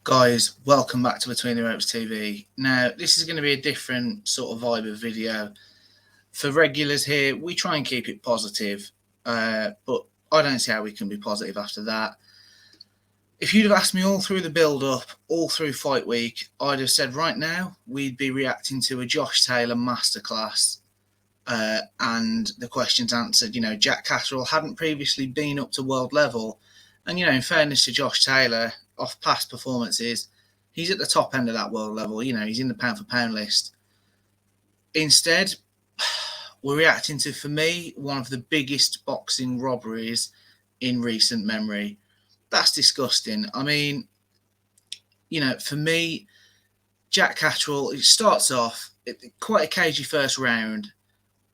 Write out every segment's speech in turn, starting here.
Guys, welcome back to Between the Ropes TV. Now, this is going to be a different sort of vibe of video. For regulars here, we try and keep it positive, but I don't see how we can be positive after that. If you'd have asked me all through the build-up, all through fight week, I'd have said right now we'd be reacting to a Josh Taylor masterclass, and the questions answered. Jack Catterall hadn't previously been up to world level, and in fairness to Josh Taylor, off past performances, he's at the top end of that world level. He's in the pound for pound list. Instead, we're reacting to, for me, one of the biggest boxing robberies in recent memory. That's disgusting. I mean, for me, Jack Catterall, it starts off quite a cagey first round,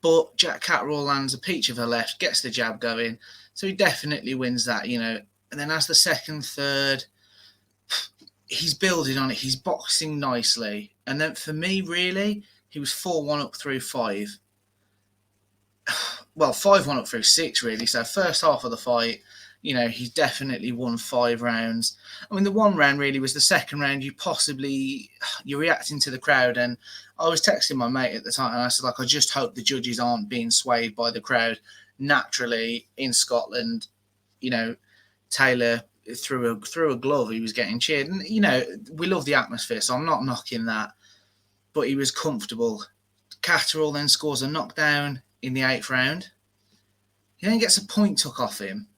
but Jack Catterall lands a peach of a left, gets the jab going, so he definitely wins that, And then as the second, third, he's building on it. He's boxing nicely. And then for me, really, he was 4-1 up through 5. Well, 5-1 up through 6, really. So first half of the fight, he's definitely won 5 rounds. I mean, the one round really was the second round. You're reacting to the crowd. And I was texting my mate at the time, and I said, I just hope the judges aren't being swayed by the crowd. Naturally, in Scotland, Taylor, through a glove, he was getting cheered. And, we love the atmosphere, so I'm not knocking that. But he was comfortable. Catterall then scores a knockdown in the 8th round. He then gets a point took off him.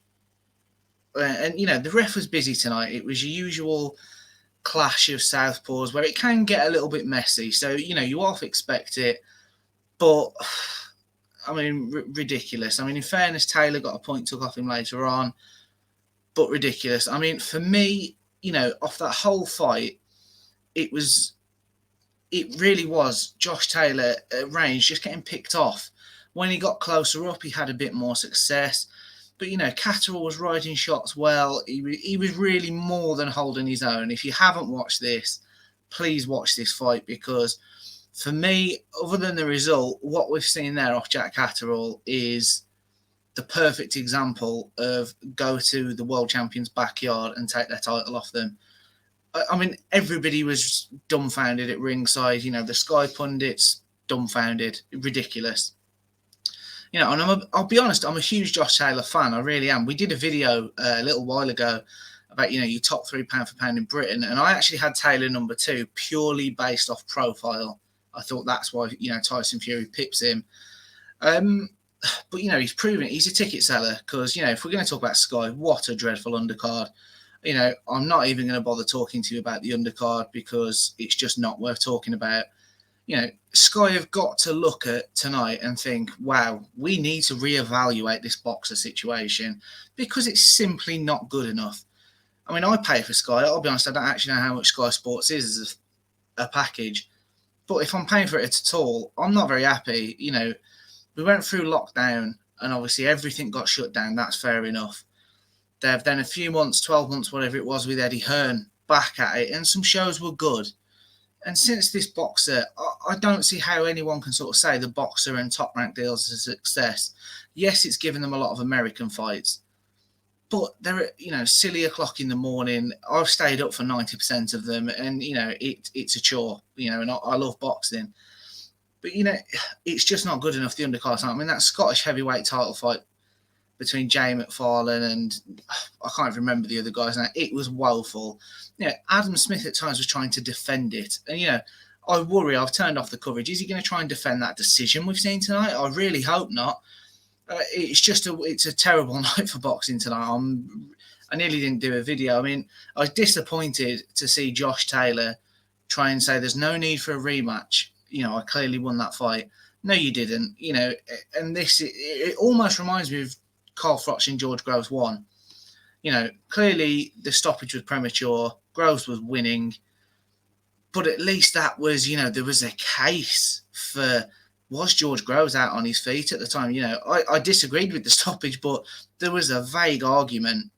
And, the ref was busy tonight. It was your usual clash of southpaws where it can get a little bit messy. So, you half expect it. But, I mean, ridiculous. I mean, in fairness, Taylor got a point took off him later on. But ridiculous. I mean, for me, off that whole fight, it really was Josh Taylor at range just getting picked off. When he got closer up, he had a bit more success. But, Catterall was riding shots well. He was really more than holding his own. If you haven't watched this, please watch this fight, because for me, other than the result, what we've seen there off Jack Catterall is the perfect example of go to the world champions' backyard and take their title off them. I mean, everybody was dumbfounded at ringside. The Sky pundits, dumbfounded, ridiculous. And I'll be honest, I'm a huge Josh Taylor fan. I really am. We did a video a little while ago about, your top 3 pound for pound in Britain. And I actually had Taylor number 2 purely based off profile. I thought that's why, Tyson Fury pips him. But, he's proven it. He's a ticket seller because, if we're going to talk about Sky, what a dreadful undercard. I'm not even going to bother talking to you about the undercard because it's just not worth talking about. Sky have got to look at tonight and think, wow, we need to reevaluate this boxer situation because it's simply not good enough. I mean, I pay for Sky. I'll be honest, I don't actually know how much Sky Sports is as a package. But if I'm paying for it at all, I'm not very happy. We went through lockdown and obviously everything got shut down. That's fair enough. They've then a few months, 12 months, whatever it was, with Eddie Hearn back at it, and some shows were good. And since this boxer, I don't see how anyone can sort of say the boxer and Top Rank deals is a success. Yes, it's given them a lot of American fights, but they're at, silly o'clock in the morning. I've stayed up for 90% of them, and it's a chore. And I love boxing. But, it's just not good enough, the undercard. I mean, that Scottish heavyweight title fight between Jay McFarlane and I can't remember the other guys now, it was woeful. Adam Smith at times was trying to defend it. And, I worry, I've turned off the coverage. Is he going to try and defend that decision we've seen tonight? I really hope not. It's a terrible night for boxing tonight. I nearly didn't do a video. I mean, I was disappointed to see Josh Taylor try and say there's no need for a rematch. I clearly won that fight. No, you didn't. And it almost reminds me of Carl Froch and George Groves 1. Clearly the stoppage was premature. Groves was winning. But at least that was, there was a case for, was George Groves out on his feet at the time? I disagreed with the stoppage, but there was a vague argument.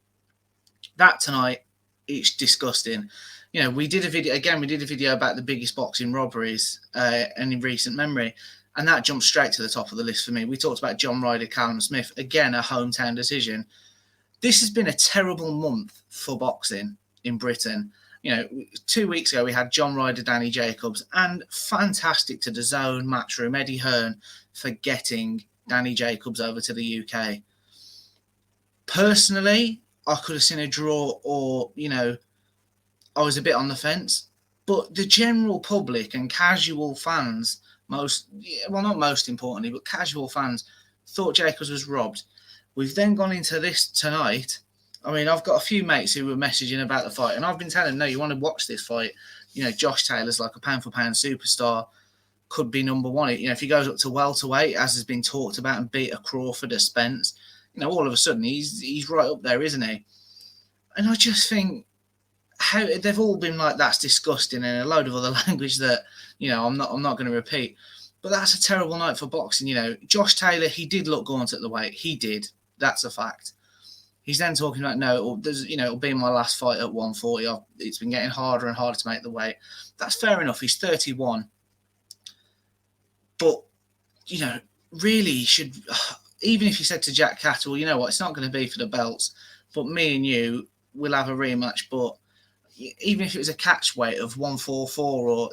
That tonight, it's disgusting. We did a video about the biggest boxing robberies and in recent memory. And that jumped straight to the top of the list for me. We talked about John Ryder, Callum Smith. Again, a hometown decision. This has been a terrible month for boxing in Britain. You know, 2 weeks ago we had John Ryder, Danny Jacobs, and fantastic to the Zone Matchroom, Eddie Hearn for getting Danny Jacobs over to the UK. Personally, I could have seen a draw, or I was a bit on the fence. But the general public and casual fans, not most importantly, but casual fans, thought Jacobs was robbed. We've then gone into this tonight. I mean, I've got a few mates who were messaging about the fight, and I've been telling them, no, you want to watch this fight. Josh Taylor's like a pound-for-pound superstar, could be number one. If he goes up to welterweight, as has been talked about, and beat a Crawford, a Spence, all of a sudden he's right up there, isn't he? And I just think, how they've all been like, that's disgusting, and a load of other language that I'm not going to repeat. But that's a terrible night for boxing. Josh Taylor, he did look gaunt at the weight. He did. That's a fact. He's then talking about, no, it'll be my last fight at 140. It's been getting harder and harder to make the weight. That's fair enough. He's 31. But, really he should, even if you said to Jack Catterall, you know what, it's not going to be for the belts, but me and you will have a rematch. But even if it was a catch weight of 144, or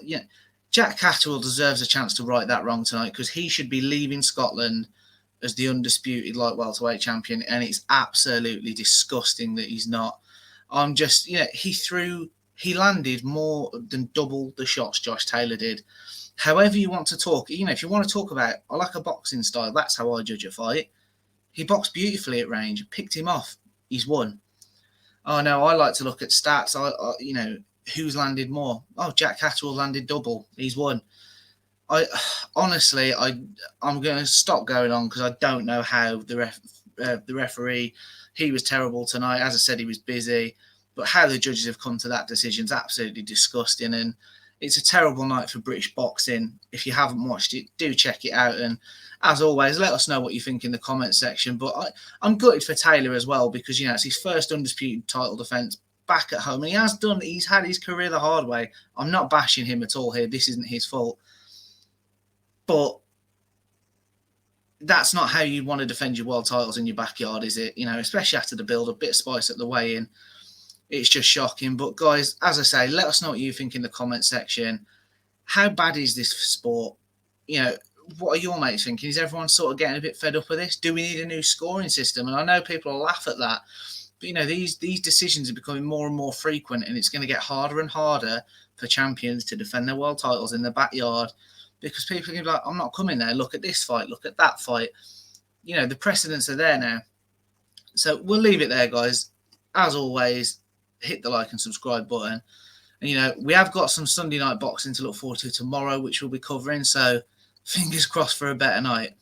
Jack Catterall deserves a chance to right that wrong tonight, because he should be leaving Scotland as the undisputed light welterweight champion, and it's absolutely disgusting that he's not. I'm just, he landed more than double the shots Josh Taylor did. However you want to talk, if you want to talk about, I like a boxing style, that's how I judge a fight. He boxed beautifully at range, picked him off, he's won. Oh no, I like to look at stats. Who's landed more? Oh, Jack Catterall landed double, he's won. Honestly, I'm going to stop going on, because I don't know how the referee, he was terrible tonight. As I said, he was busy, but how the judges have come to that decision is absolutely disgusting, and it's a terrible night for British boxing. If you haven't watched it, do check it out, and as always, let us know what you think in the comment section. But I'm gutted for Taylor as well, because it's his first undisputed title defence back at home, and he's had his career the hard way. I'm not bashing him at all here. This isn't his fault. But that's not how you want to defend your world titles in your backyard, is it? Especially after the build, a bit of spice at the weigh-in. It's just shocking. But guys, as I say, let us know what you think in the comment section. How bad is this sport? What are your mates thinking? Is everyone sort of getting a bit fed up with this? Do we need a new scoring system? And I know people will laugh at that, but these decisions are becoming more and more frequent, and it's going to get harder and harder for champions to defend their world titles in their backyard. Because people are going to be like, I'm not coming there. Look at this fight. Look at that fight. The precedents are there now. So we'll leave it there, guys. As always, hit the like and subscribe button. And, we have got some Sunday night boxing to look forward to tomorrow, which we'll be covering. So fingers crossed for a better night.